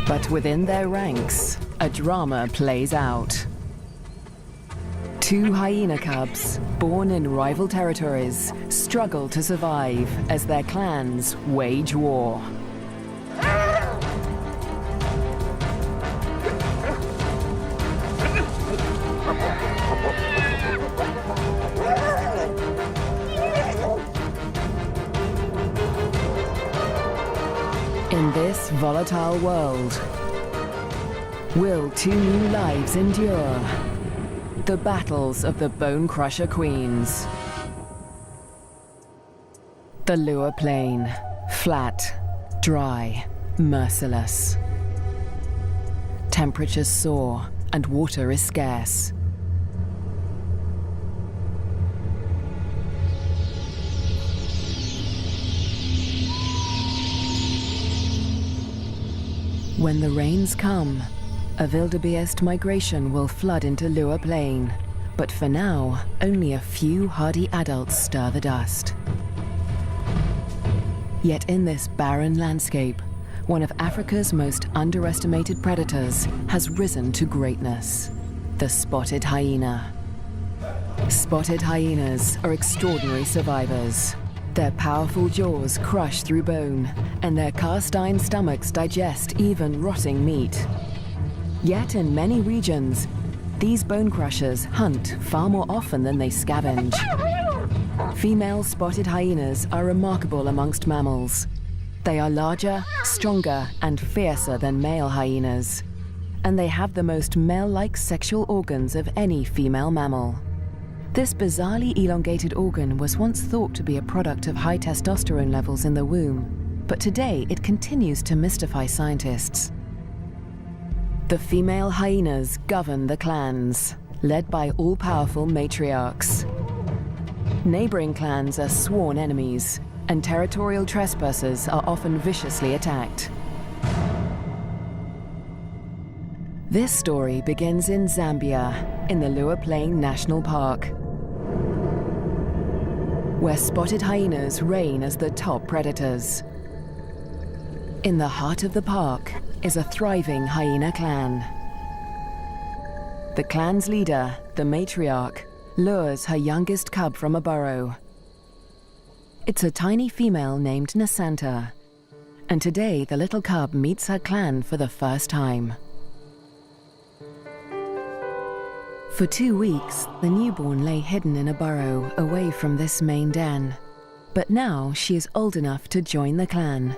But within their ranks, a drama plays out. Two hyena cubs, born in rival territories, struggle to survive as their clans wage war. In this volatile world, will two new lives endure? The battles of the Bonecrusher Queens. The Lure Plain, flat, dry, merciless. Temperatures soar and water is scarce. When the rains come, a wildebeest migration will flood into Lure Plain. But for now, only a few hardy adults stir the dust. Yet in this barren landscape, one of Africa's most underestimated predators has risen to greatness: the spotted hyena. Spotted hyenas are extraordinary survivors. Their powerful jaws crush through bone, and their cast-iron stomachs digest even rotting meat. Yet in many regions, these bone crushers hunt far more often than they scavenge. Female spotted hyenas are remarkable amongst mammals. They are larger, stronger, and fiercer than male hyenas. And they have the most male-like sexual organs of any female mammal. This bizarrely elongated organ was once thought to be a product of high testosterone levels in the womb, but today it continues to mystify scientists. The female hyenas govern the clans, led by all-powerful matriarchs. Neighboring clans are sworn enemies, and territorial trespassers are often viciously attacked. This story begins in Zambia, in the Lure Plain National Park, where spotted hyenas reign as the top predators. In the heart of the park is a thriving hyena clan. The clan's leader, the matriarch, lures her youngest cub from a burrow. It's a tiny female named Nasanta, and today the little cub meets her clan for the first time. For 2 weeks, the newborn lay hidden in a burrow away from this main den. But now she is old enough to join the clan.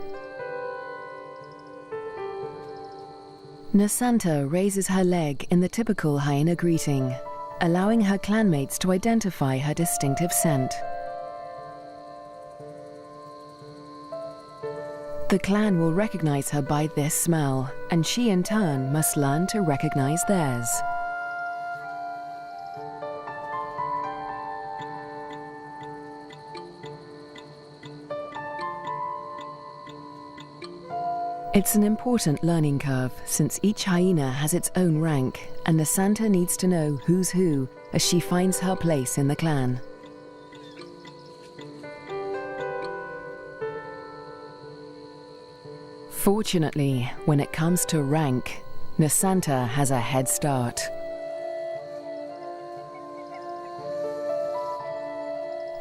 Nasanta raises her leg in the typical hyena greeting, allowing her clanmates to identify her distinctive scent. The clan will recognize her by this smell, and she in turn must learn to recognize theirs. It's an important learning curve, since each hyena has its own rank, and Nasanta needs to know who's who as she finds her place in the clan. Fortunately, when it comes to rank, Nasanta has a head start.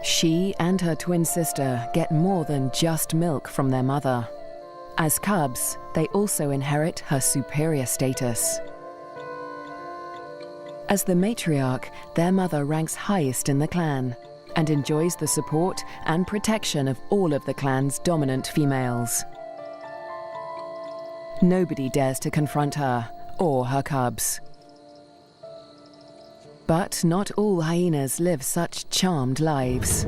She and her twin sister get more than just milk from their mother. As cubs, they also inherit her superior status. As the matriarch, their mother ranks highest in the clan and enjoys the support and protection of all of the clan's dominant females. Nobody dares to confront her or her cubs. But not all hyenas live such charmed lives.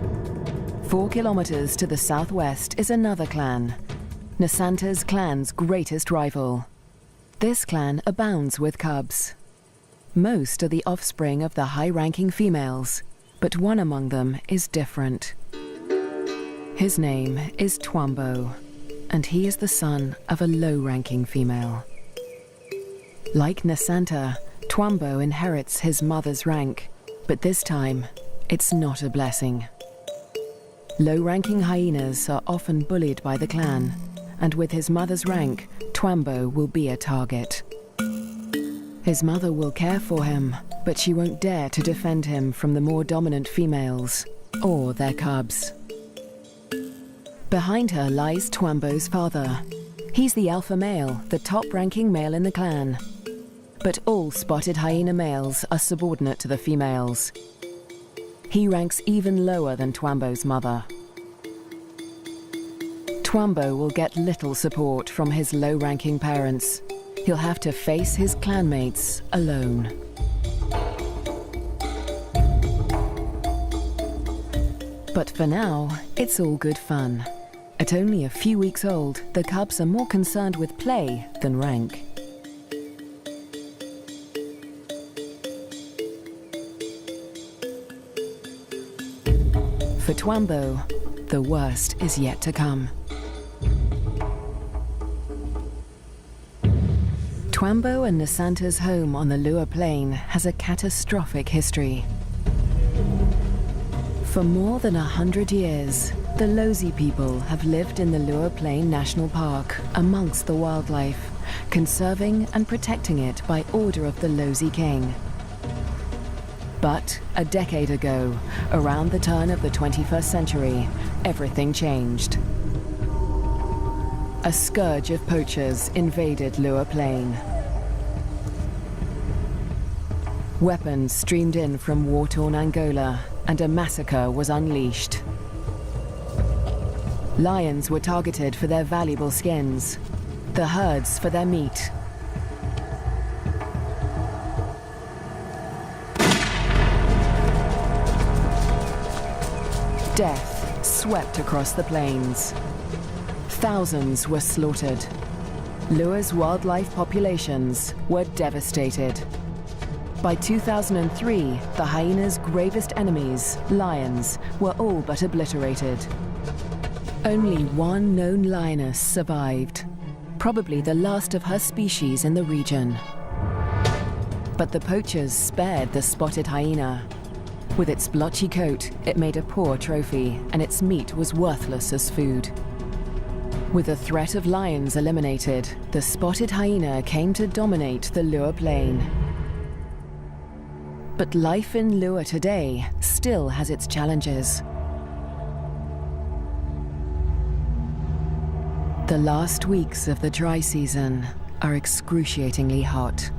4 kilometers to the southwest is another clan, Nasanta's clan's greatest rival. This clan abounds with cubs. Most are the offspring of the high-ranking females, but one among them is different. His name is Twambo, and he is the son of a low-ranking female. Like Nasanta, Twambo inherits his mother's rank, but this time, it's not a blessing. Low-ranking hyenas are often bullied by the clan, and with his mother's rank, Twambo will be a target. His mother will care for him, but she won't dare to defend him from the more dominant females, or their cubs. Behind her lies Twambo's father. He's the alpha male, the top-ranking male in the clan. But all spotted hyena males are subordinate to the females. He ranks even lower than Twambo's mother. Twambo will get little support from his low-ranking parents. He'll have to face his clanmates alone. But for now, it's all good fun. At only a few weeks old, the cubs are more concerned with play than rank. For Twambo, the worst is yet to come. Twambo and Nasanta's home on the Lua Plain has a catastrophic history. For more than 100 years, the Lozi people have lived in the Lua Plain National Park amongst the wildlife, conserving and protecting it by order of the Lozi King. But a decade ago, around the turn of the 21st century, everything changed. A scourge of poachers invaded Lua Plain. Weapons streamed in from war-torn Angola, and a massacre was unleashed. Lions were targeted for their valuable skins, the herds for their meat. Death swept across the plains. Thousands were slaughtered. Lua's wildlife populations were devastated. By 2003, the hyena's gravest enemies, lions, were all but obliterated. Only one known lioness survived, probably the last of her species in the region. But the poachers spared the spotted hyena. With its blotchy coat, it made a poor trophy, and its meat was worthless as food. With the threat of lions eliminated, the spotted hyena came to dominate the Lua Plain. But life in Lua today still has its challenges. The last weeks of the dry season are excruciatingly hot.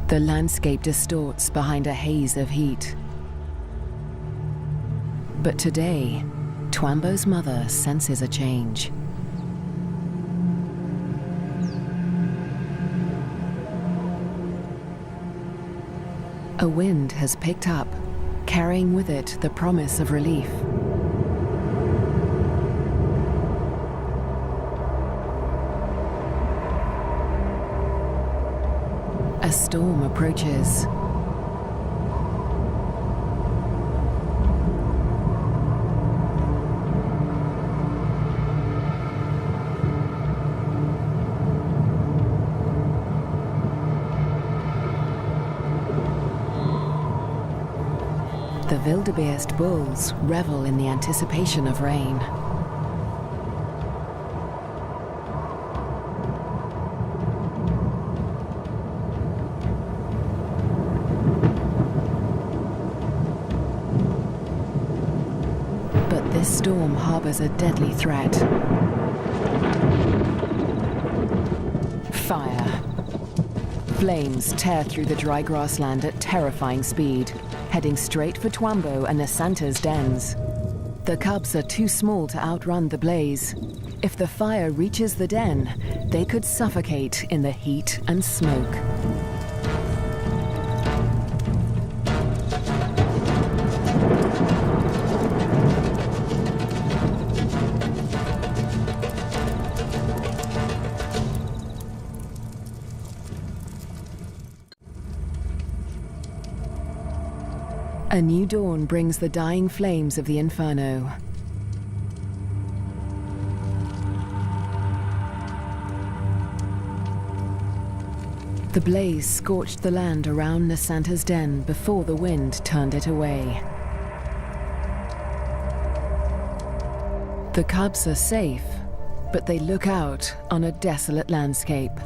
The landscape distorts behind a haze of heat. But today, Twambo's mother senses a change. A wind has picked up, carrying with it the promise of relief. A storm approaches. The wildebeest bulls revel in the anticipation of rain. storm harbors a deadly threat. Fire. Flames tear through the dry grassland at terrifying speed, heading straight for Twambo and Nasanta's dens. The cubs are too small to outrun the blaze. If the fire reaches the den, they could suffocate in the heat and smoke. A new dawn brings the dying flames of the inferno. The blaze scorched the land around Nasanta's den before the wind turned it away. The cubs are safe, but they look out on a desolate landscape.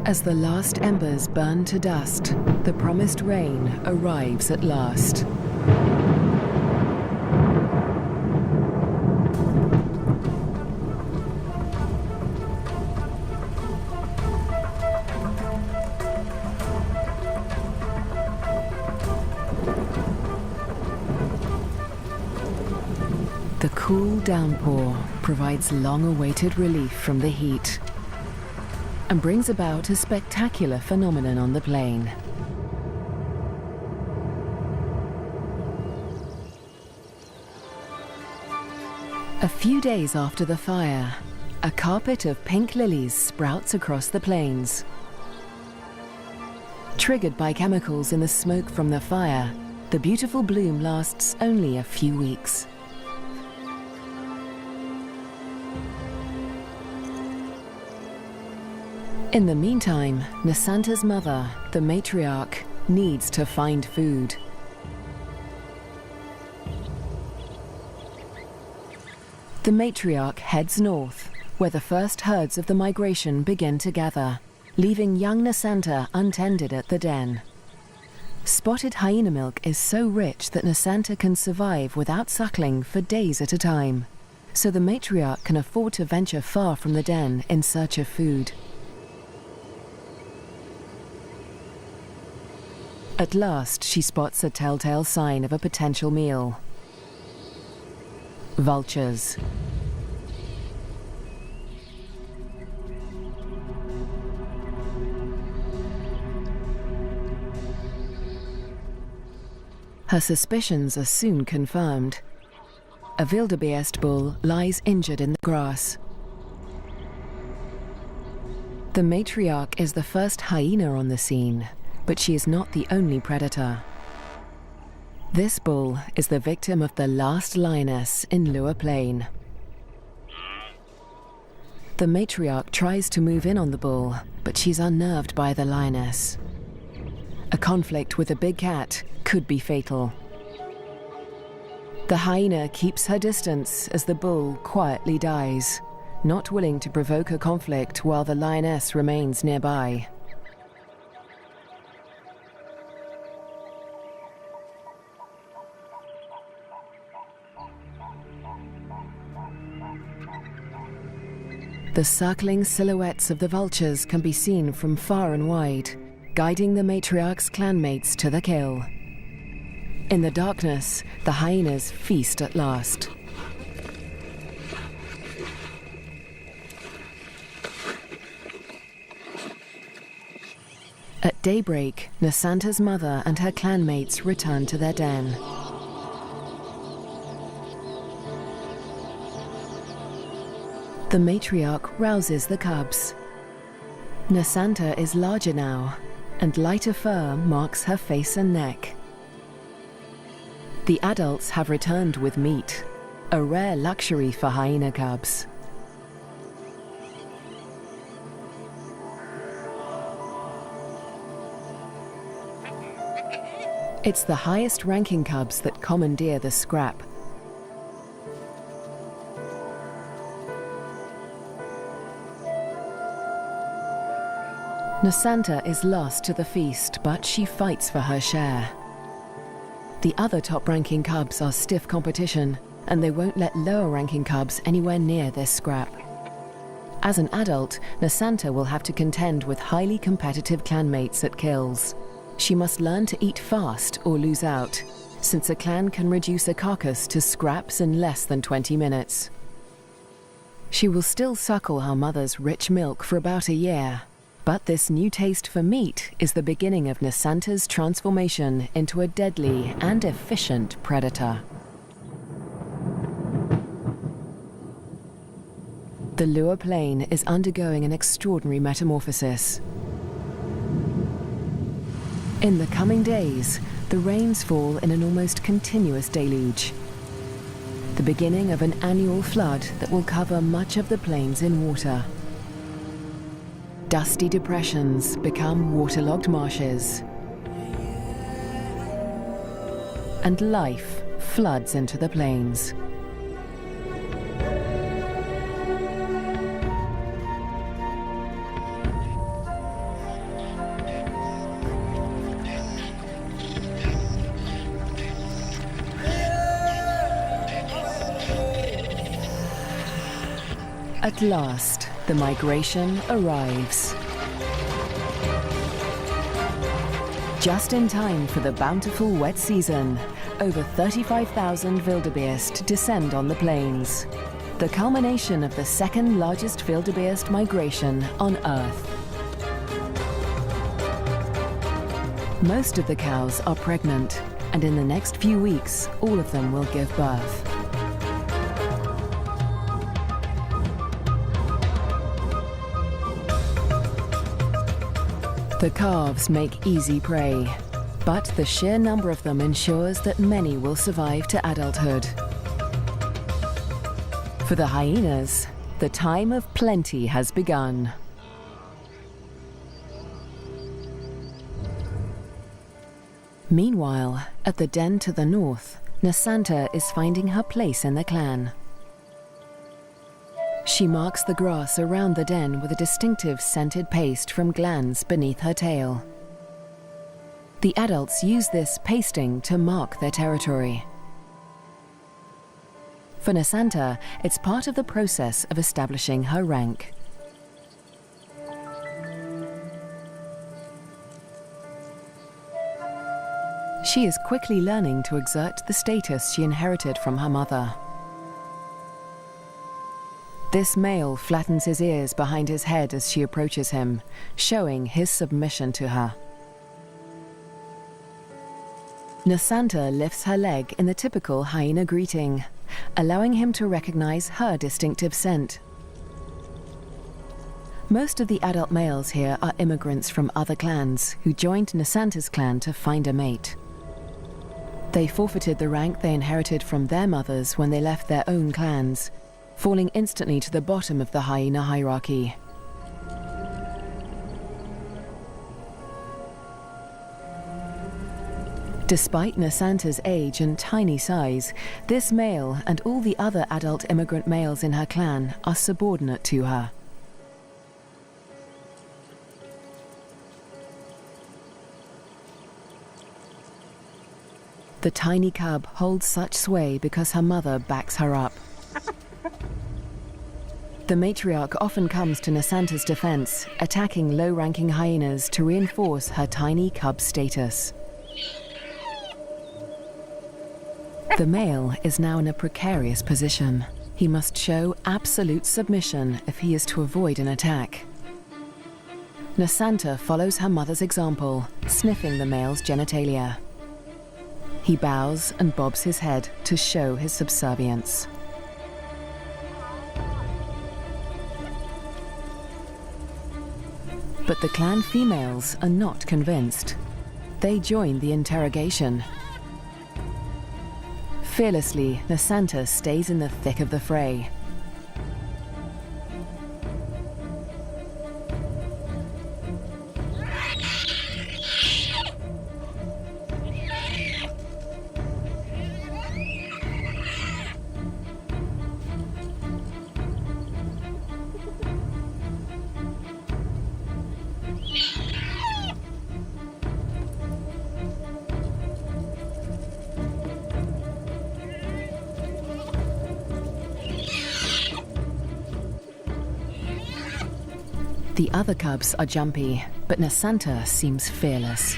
As the last embers burn to dust, the promised rain arrives at last. The cool downpour provides long-awaited relief from the heat and brings about a spectacular phenomenon on the plain. A few days after the fire, a carpet of pink lilies sprouts across the plains. Triggered by chemicals in the smoke from the fire, the beautiful bloom lasts only a few weeks. In the meantime, Nasanta's mother, the matriarch, needs to find food. The matriarch heads north, where the first herds of the migration begin to gather, leaving young Nasanta untended at the den. Spotted hyena milk is so rich that Nasanta can survive without suckling for days at a time, so the matriarch can afford to venture far from the den in search of food. At last, she spots a telltale sign of a potential meal. Vultures. Her suspicions are soon confirmed. A wildebeest bull lies injured in the grass. The matriarch is the first hyena on the scene, but she is not the only predator. This bull is the victim of the last lioness in Lua Plain. The matriarch tries to move in on the bull, but she's unnerved by the lioness. A conflict with a big cat could be fatal. The hyena keeps her distance as the bull quietly dies, not willing to provoke a conflict while the lioness remains nearby. The circling silhouettes of the vultures can be seen from far and wide, guiding the matriarch's clanmates to the kill. In the darkness, the hyenas feast at last. At daybreak, Nasanta's mother and her clanmates return to their den. The matriarch rouses the cubs. Nasanta is larger now, and lighter fur marks her face and neck. The adults have returned with meat, a rare luxury for hyena cubs. It's the highest-ranking cubs that commandeer the scrap. Nasanta is lost to the feast, but she fights for her share. The other top-ranking cubs are stiff competition, and they won't let lower-ranking cubs anywhere near this scrap. As an adult, Nasanta will have to contend with highly competitive clanmates at kills. She must learn to eat fast or lose out, since a clan can reduce a carcass to scraps in less than 20 minutes. She will still suckle her mother's rich milk for about a year, but this new taste for meat is the beginning of Nasanta's transformation into a deadly and efficient predator. The Lua Plain is undergoing an extraordinary metamorphosis. In the coming days, the rains fall in an almost continuous deluge, the beginning of an annual flood that will cover much of the plains in water. Dusty depressions become waterlogged marshes, and life floods into the plains. At last, the migration arrives. Just in time for the bountiful wet season, over 35,000 wildebeest descend on the plains, the culmination of the second largest wildebeest migration on Earth. Most of the cows are pregnant, and in the next few weeks, all of them will give birth. The calves make easy prey, but the sheer number of them ensures that many will survive to adulthood. For the hyenas, the time of plenty has begun. Meanwhile, at the den to the north, Nasanta is finding her place in the clan. She marks the grass around the den with a distinctive scented paste from glands beneath her tail. The adults use this pasting to mark their territory. For Nasanta, it's part of the process of establishing her rank. She is quickly learning to exert the status she inherited from her mother. This male flattens his ears behind his head as she approaches him, showing his submission to her. Nasanta lifts her leg in the typical hyena greeting, allowing him to recognize her distinctive scent. Most of the adult males here are immigrants from other clans who joined Nasanta's clan to find a mate. They forfeited the rank they inherited from their mothers when they left their own clans, falling instantly to the bottom of the hyena hierarchy. Despite Nasanta's age and tiny size, this male and all the other adult immigrant males in her clan are subordinate to her. The tiny cub holds such sway because her mother backs her up. The matriarch often comes to Nasanta's defense, attacking low-ranking hyenas to reinforce her tiny cub status. The male is now in a precarious position. He must show absolute submission if he is to avoid an attack. Nasanta follows her mother's example, sniffing the male's genitalia. He bows and bobs his head to show his subservience. But the clan females are not convinced. They join the interrogation. Fearlessly, Nasanta stays in the thick of the fray. The other cubs are jumpy, but Nasanta seems fearless.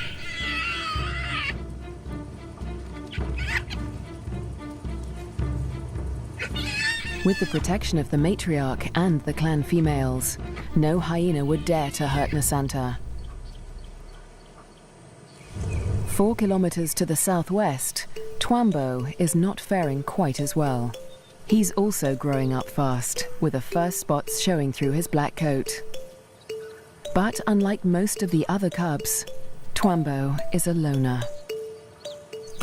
With the protection of the matriarch and the clan females, no hyena would dare to hurt Nasanta. 4 kilometers to the southwest, Twambo is not faring quite as well. He's also growing up fast, with the first spots showing through his black coat. But unlike most of the other cubs, Twambo is a loner.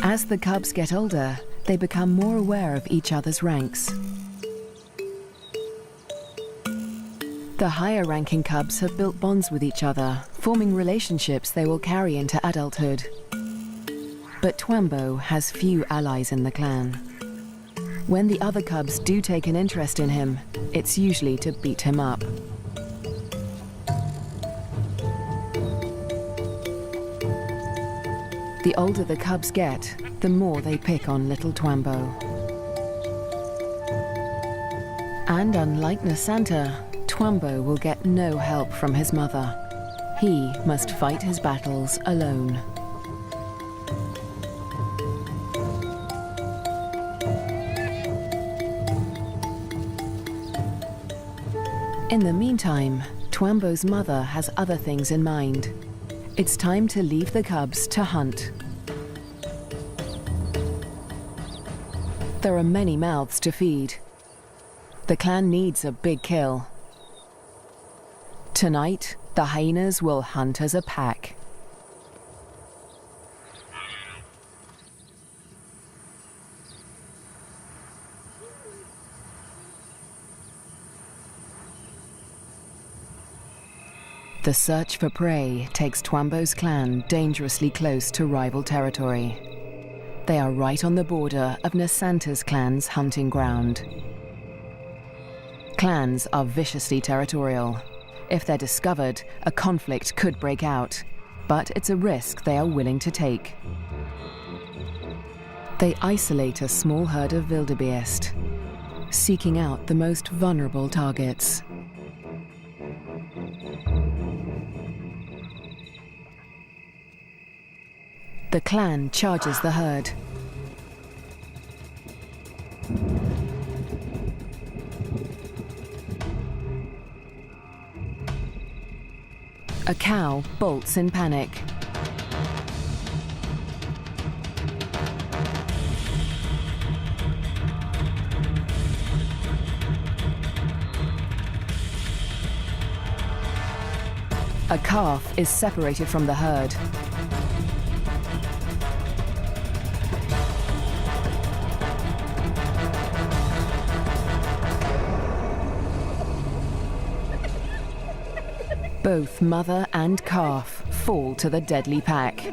As the cubs get older, they become more aware of each other's ranks. The higher-ranking cubs have built bonds with each other, forming relationships they will carry into adulthood. But Twambo has few allies in the clan. When the other cubs do take an interest in him, it's usually to beat him up. The older the cubs get, the more they pick on little Twambo. And unlike Nasanta, Twambo will get no help from his mother. He must fight his battles alone. In the meantime, Twambo's mother has other things in mind. It's time to leave the cubs to hunt. There are many mouths to feed. The clan needs a big kill. Tonight, the hyenas will hunt as a pack. The search for prey takes Twambo's clan dangerously close to rival territory. They are right on the border of Nasanta's clan's hunting ground. Clans are viciously territorial. If they're discovered, a conflict could break out, but it's a risk they are willing to take. They isolate a small herd of wildebeest, seeking out the most vulnerable targets. The clan charges the herd. A cow bolts in panic. A calf is separated from the herd. Both mother and calf fall to the deadly pack.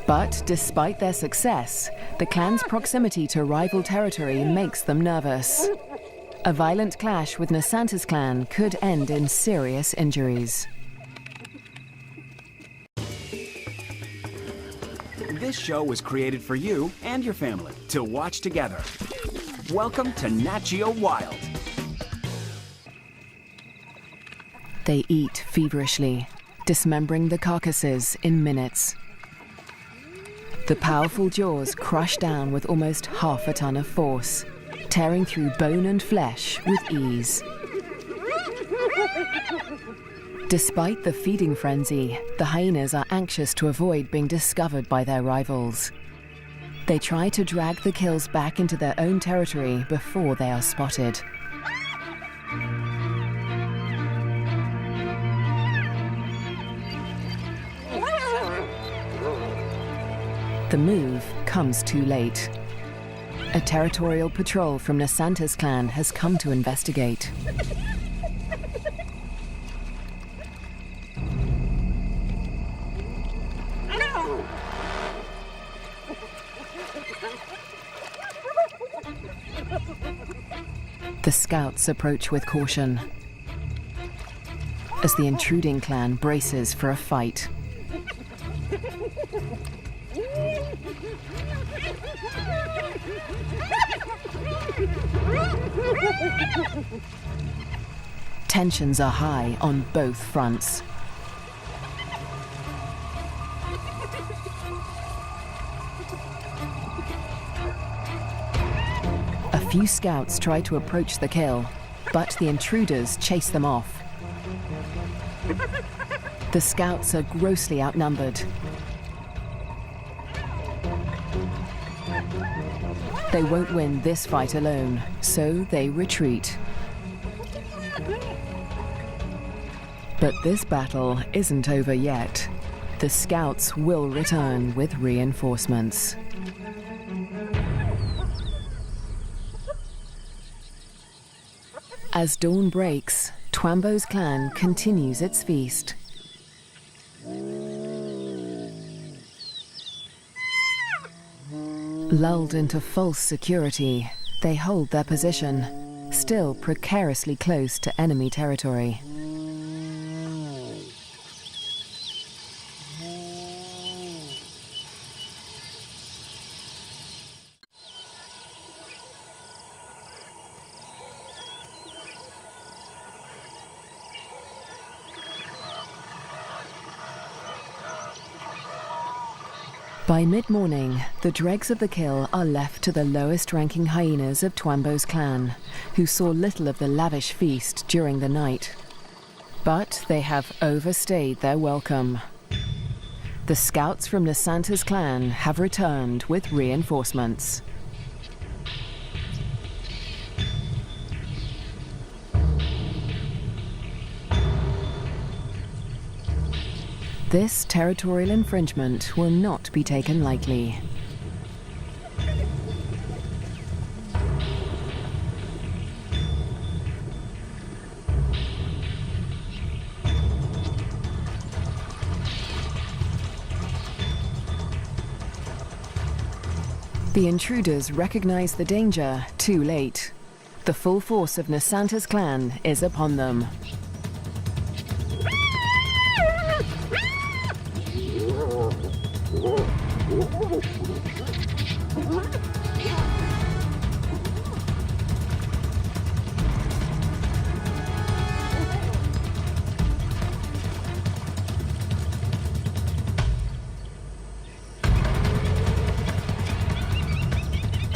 But despite their success, the clan's proximity to rival territory makes them nervous. A violent clash with Nasanta's clan could end in serious injuries. This show was created for you and your family to watch together. Welcome to Nat Geo Wild. They eat feverishly, dismembering the carcasses in minutes. The powerful jaws crush down with almost half a ton of force, tearing through bone and flesh with ease. Despite the feeding frenzy, the hyenas are anxious to avoid being discovered by their rivals. They try to drag the kills back into their own territory before they are spotted. The move comes too late. A territorial patrol from Nasanta's clan has come to investigate. The scouts approach with caution as the intruding clan braces for a fight. Tensions are high on both fronts. A few scouts try to approach the kill, but the intruders chase them off. The scouts are grossly outnumbered. They won't win this fight alone, so they retreat. But this battle isn't over yet. The scouts will return with reinforcements. As dawn breaks, Twambo's clan continues its feast. Lulled into false security, they hold their position, still precariously close to enemy territory. By mid-morning, the dregs of the kill are left to the lowest-ranking hyenas of Twambo's clan, who saw little of the lavish feast during the night. But they have overstayed their welcome. The scouts from Nasanta's clan have returned with reinforcements. This territorial infringement will not be taken lightly. The intruders recognize the danger too late. The full force of Nasanta's clan is upon them.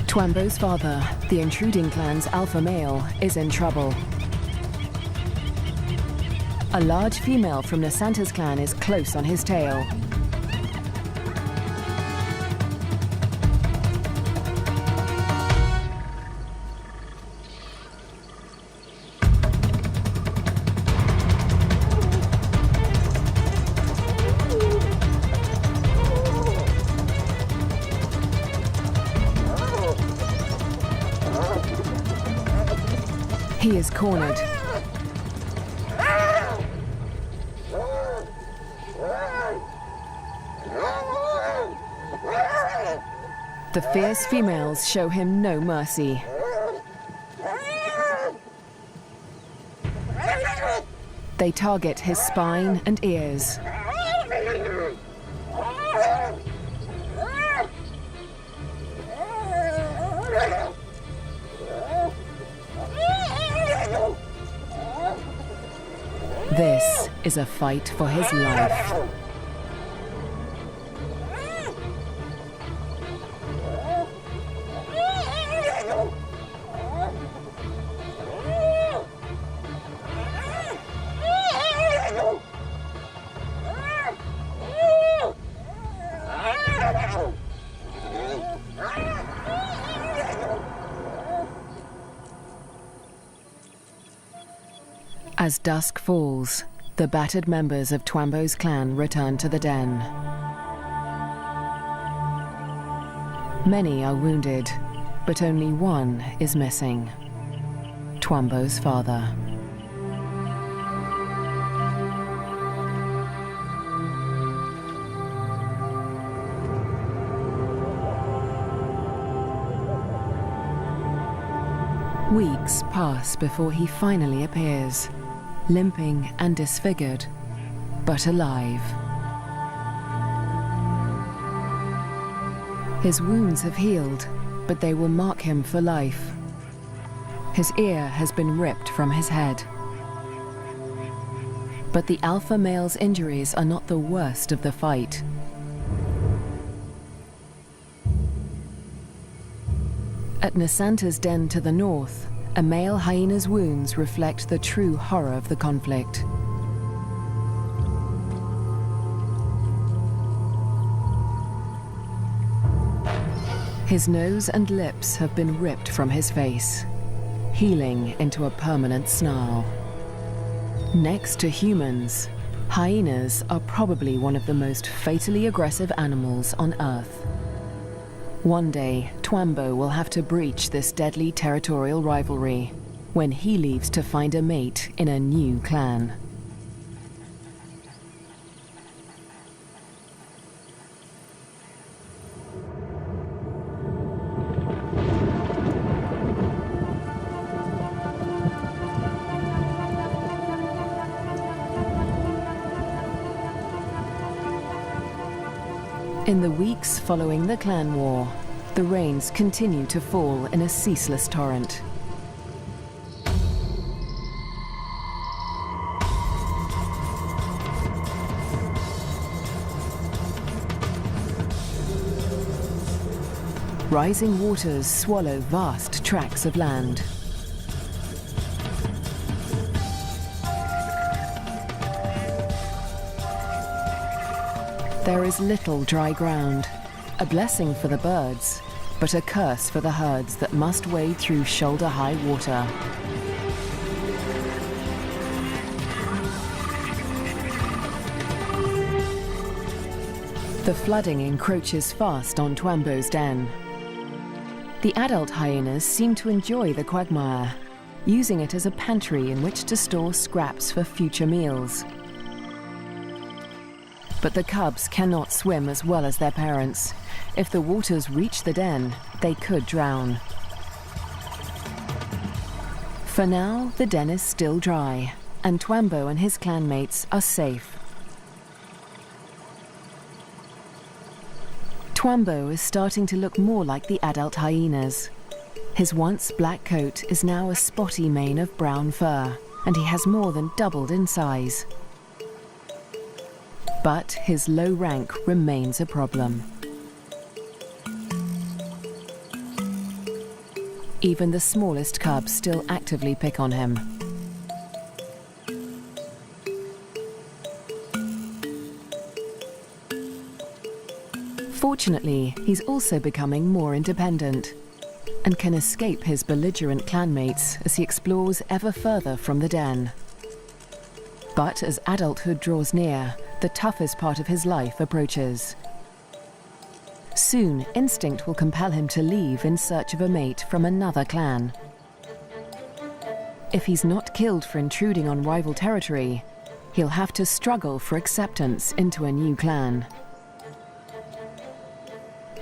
Twambo's father, the intruding clan's alpha male, is in trouble. A large female from Nasanta's clan is close on his tail. He is cornered. The fierce females show him no mercy. They target his spine and ears. This is a fight for his life. As dusk falls, the battered members of Twambo's clan return to the den. Many are wounded, but only one is missing: Twambo's father. Weeks pass before he finally appears, limping and disfigured, but alive. His wounds have healed, but they will mark him for life. His ear has been ripped from his head. But the alpha male's injuries are not the worst of the fight. At Nasanta's den to the north, a male hyena's wounds reflect the true horror of the conflict. His nose and lips have been ripped from his face, healing into a permanent snarl. Next to humans, hyenas are probably one of the most fatally aggressive animals on Earth. One day, Twambo will have to breach this deadly territorial rivalry when he leaves to find a mate in a new clan. In the weeks following the clan war, the rains continue to fall in a ceaseless torrent. Rising waters swallow vast tracts of land. There is little dry ground, a blessing for the birds, but a curse for the herds that must wade through shoulder-high water. The flooding encroaches fast on Twambo's den. The adult hyenas seem to enjoy the quagmire, using it as a pantry in which to store scraps for future meals. But the cubs cannot swim as well as their parents. If the waters reach the den, they could drown. For now, the den is still dry, and Twambo and his clanmates are safe. Twambo is starting to look more like the adult hyenas. His once black coat is now a spotty mane of brown fur, and he has more than doubled in size. But his low rank remains a problem. Even the smallest cubs still actively pick on him. Fortunately, he's also becoming more independent and can escape his belligerent clanmates as he explores ever further from the den. But as adulthood draws near, the toughest part of his life approaches. Soon, instinct will compel him to leave in search of a mate from another clan. If he's not killed for intruding on rival territory, he'll have to struggle for acceptance into a new clan.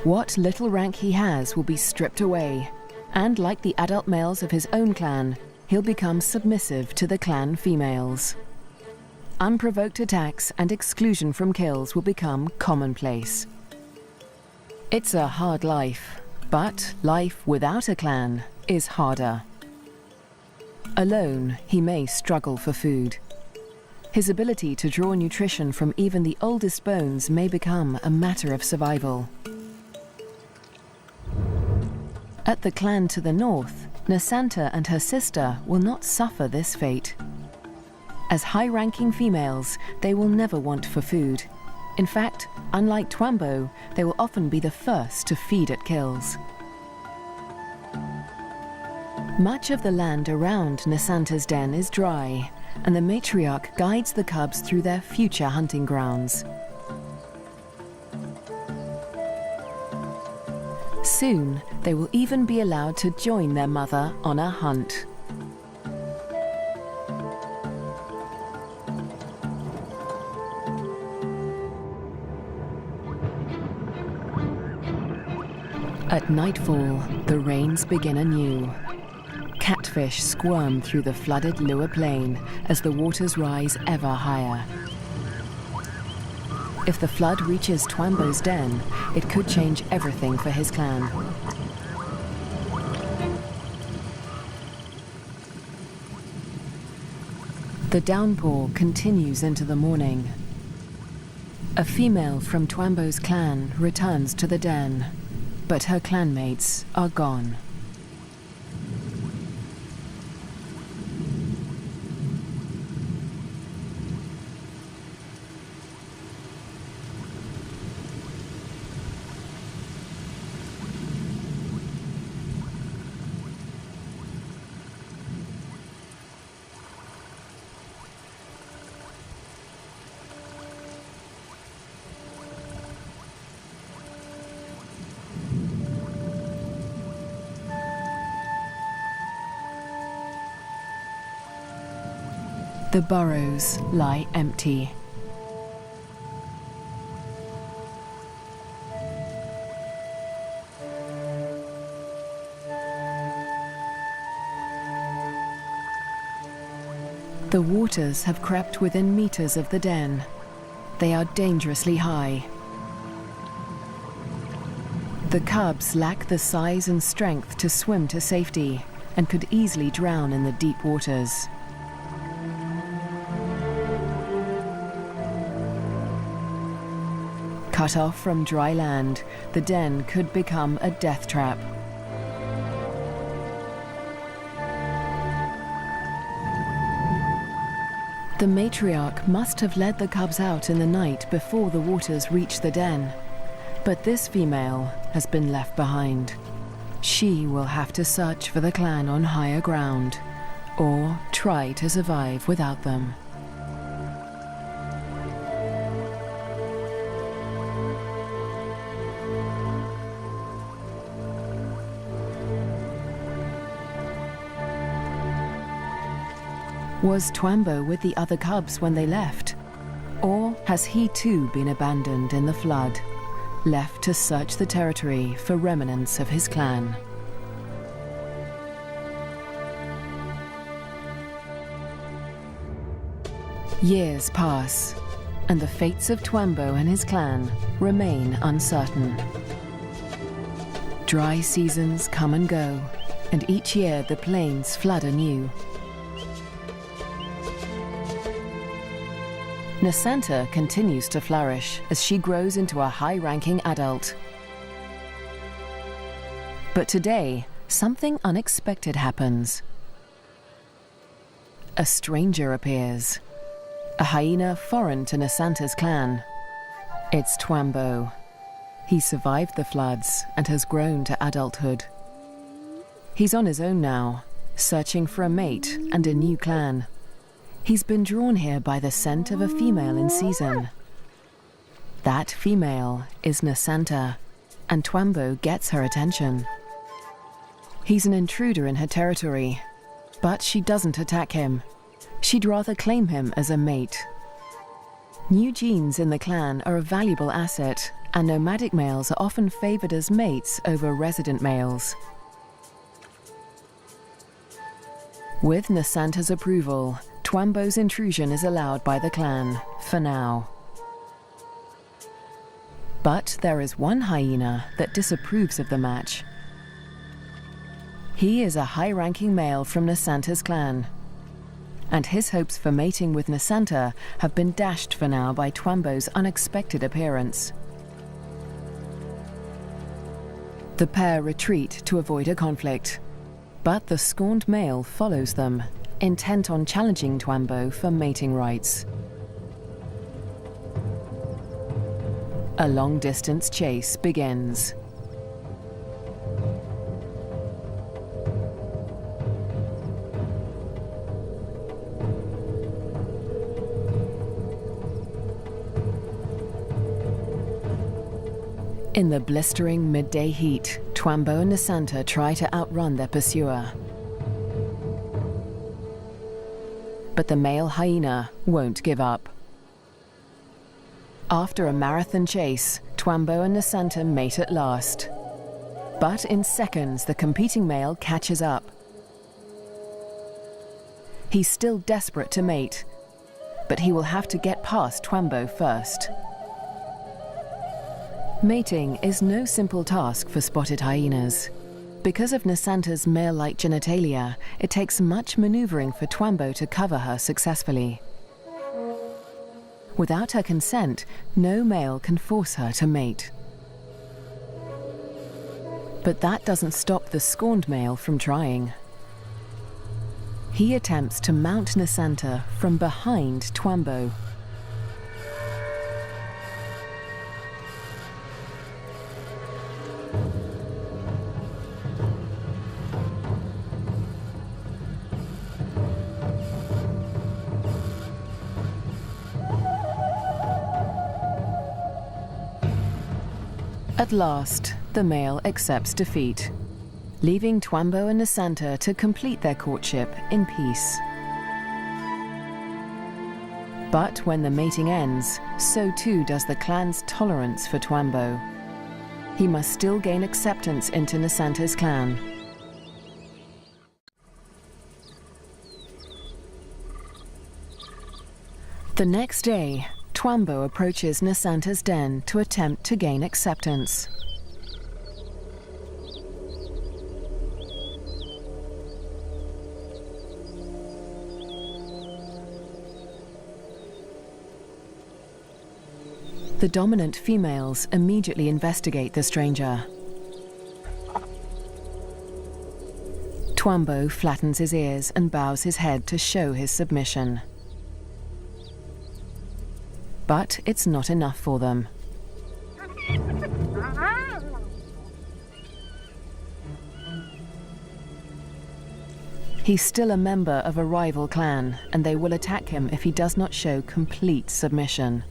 What little rank he has will be stripped away, and like the adult males of his own clan, he'll become submissive to the clan females. Unprovoked attacks and exclusion from kills will become commonplace. It's a hard life, but life without a clan is harder. Alone, he may struggle for food. His ability to draw nutrition from even the oldest bones may become a matter of survival. At the clan to the north, Nasanta and her sister will not suffer this fate. As high-ranking females, they will never want for food. In fact, unlike Twambo, they will often be the first to feed at kills. Much of the land around Nasanta's den is dry, and the matriarch guides the cubs through their future hunting grounds. Soon, they will even be allowed to join their mother on a hunt. At nightfall, the rains begin anew. Catfish squirm through the flooded Lua Plain as the waters rise ever higher. If the flood reaches Twambo's den, it could change everything for his clan. The downpour continues into the morning. A female from Twambo's clan returns to the den, but her clanmates are gone. The burrows lie empty. The waters have crept within meters of the den. They are dangerously high. The cubs lack the size and strength to swim to safety and could easily drown in the deep waters. Cut off from dry land, the den could become a death trap. The matriarch must have led the cubs out in the night before the waters reached the den. But this female has been left behind. She will have to search for the clan on higher ground, or try to survive without them. Was Twambo with the other cubs when they left? Or has he too been abandoned in the flood, left to search the territory for remnants of his clan? Years pass, and the fates of Twambo and his clan remain uncertain. Dry seasons come and go, and each year the plains flood anew. Nasanta continues to flourish as she grows into a high-ranking adult. But today, something unexpected happens. A stranger appears, a hyena foreign to Nasanta's clan. It's Twambo. He survived the floods and has grown to adulthood. He's on his own now, searching for a mate and a new clan. He's been drawn here by the scent of a female in season. That female is Nasanta, and Twambo gets her attention. He's an intruder in her territory, but she doesn't attack him. She'd rather claim him as a mate. New genes in the clan are a valuable asset, and nomadic males are often favored as mates over resident males. With Nasanta's approval, Twambo's intrusion is allowed by the clan, for now. But there is one hyena that disapproves of the match. He is a high-ranking male from Nasanta's clan, and his hopes for mating with Nasanta have been dashed for now by Twambo's unexpected appearance. The pair retreat to avoid a conflict, but the scorned male follows them, intent on challenging Twambo for mating rights. A long-distance chase begins. In the blistering midday heat, Twambo and Nasanta try to outrun their pursuer. But the male hyena won't give up. After a marathon chase, Twambo and Nasanta mate at last. But in seconds, the competing male catches up. He's still desperate to mate, but he will have to get past Twambo first. Mating is no simple task for spotted hyenas. Because of Nasanta's male-like genitalia, it takes much maneuvering for Twambo to cover her successfully. Without her consent, no male can force her to mate. But that doesn't stop the scorned male from trying. He attempts to mount Nasanta from behind Twambo. At last, the male accepts defeat, leaving Twambo and Nasanta to complete their courtship in peace. But when the mating ends, so too does the clan's tolerance for Twambo. He must still gain acceptance into Nasanta's clan. The next day, Twambo approaches Nasanta's den to attempt to gain acceptance. The dominant females immediately investigate the stranger. Twambo flattens his ears and bows his head to show his submission. But it's not enough for them. He's still a member of a rival clan, and they will attack him if he does not show complete submission.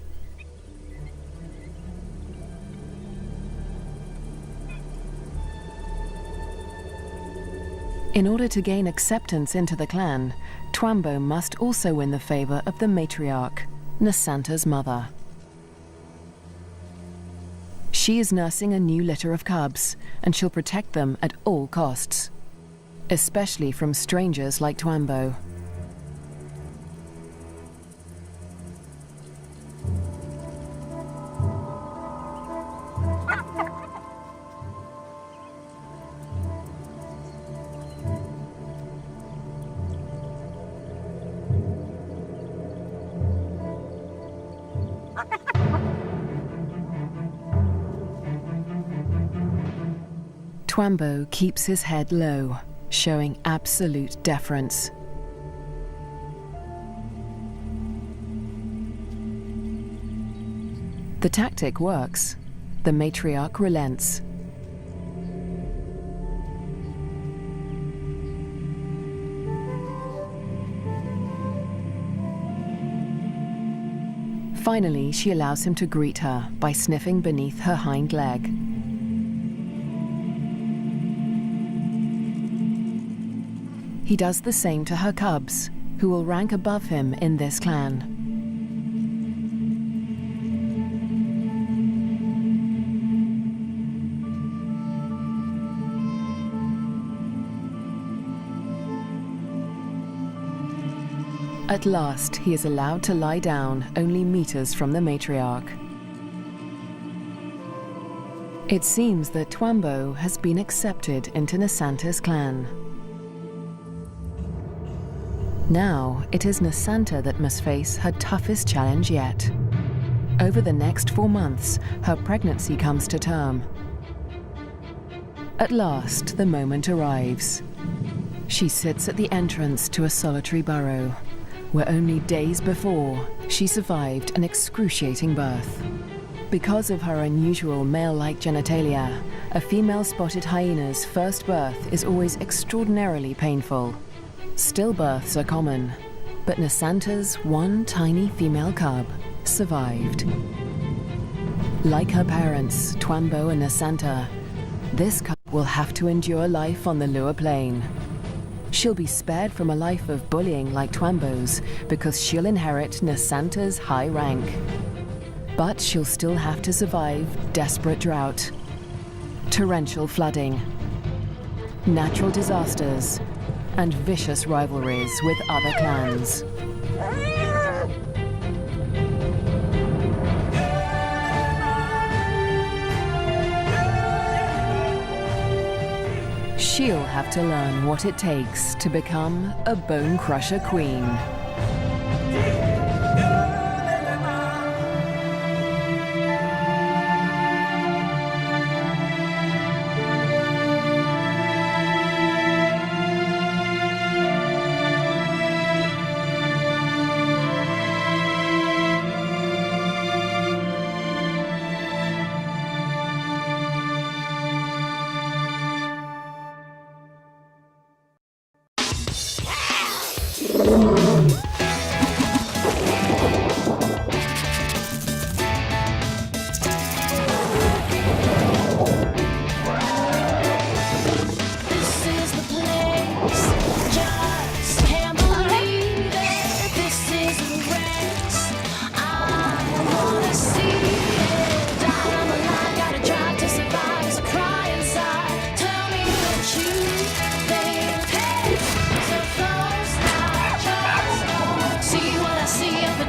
In order to gain acceptance into the clan, Twambo must also win the favor of the matriarch, Nasanta's mother. She is nursing a new litter of cubs, and she'll protect them at all costs, especially from strangers like Twambo. Twambo keeps his head low, showing absolute deference. The tactic works. The matriarch relents. Finally, she allows him to greet her by sniffing beneath her hind leg. He does the same to her cubs, who will rank above him in this clan. At last, he is allowed to lie down only meters from the matriarch. It seems that Twambo has been accepted into Nasanta's clan. Now, it is Nasanta that must face her toughest challenge yet. Over the next 4 months, her pregnancy comes to term. At last, the moment arrives. She sits at the entrance to a solitary burrow, where only days before, she survived an excruciating birth. Because of her unusual male-like genitalia, a female spotted hyena's first birth is always extraordinarily painful. Stillbirths are common, but Nasanta's one tiny female cub survived. Like her parents, Twambo and Nasanta, this cub will have to endure life on the lower plane. She'll be spared from a life of bullying like Twambo's because she'll inherit Nasanta's high rank. But she'll still have to survive desperate drought, torrential flooding, natural disasters, and vicious rivalries with other clans. she'll have to learn what it takes to become a Bonecrusher Queen.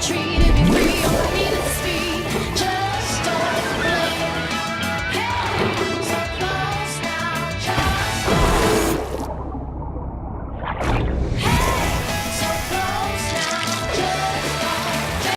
Treated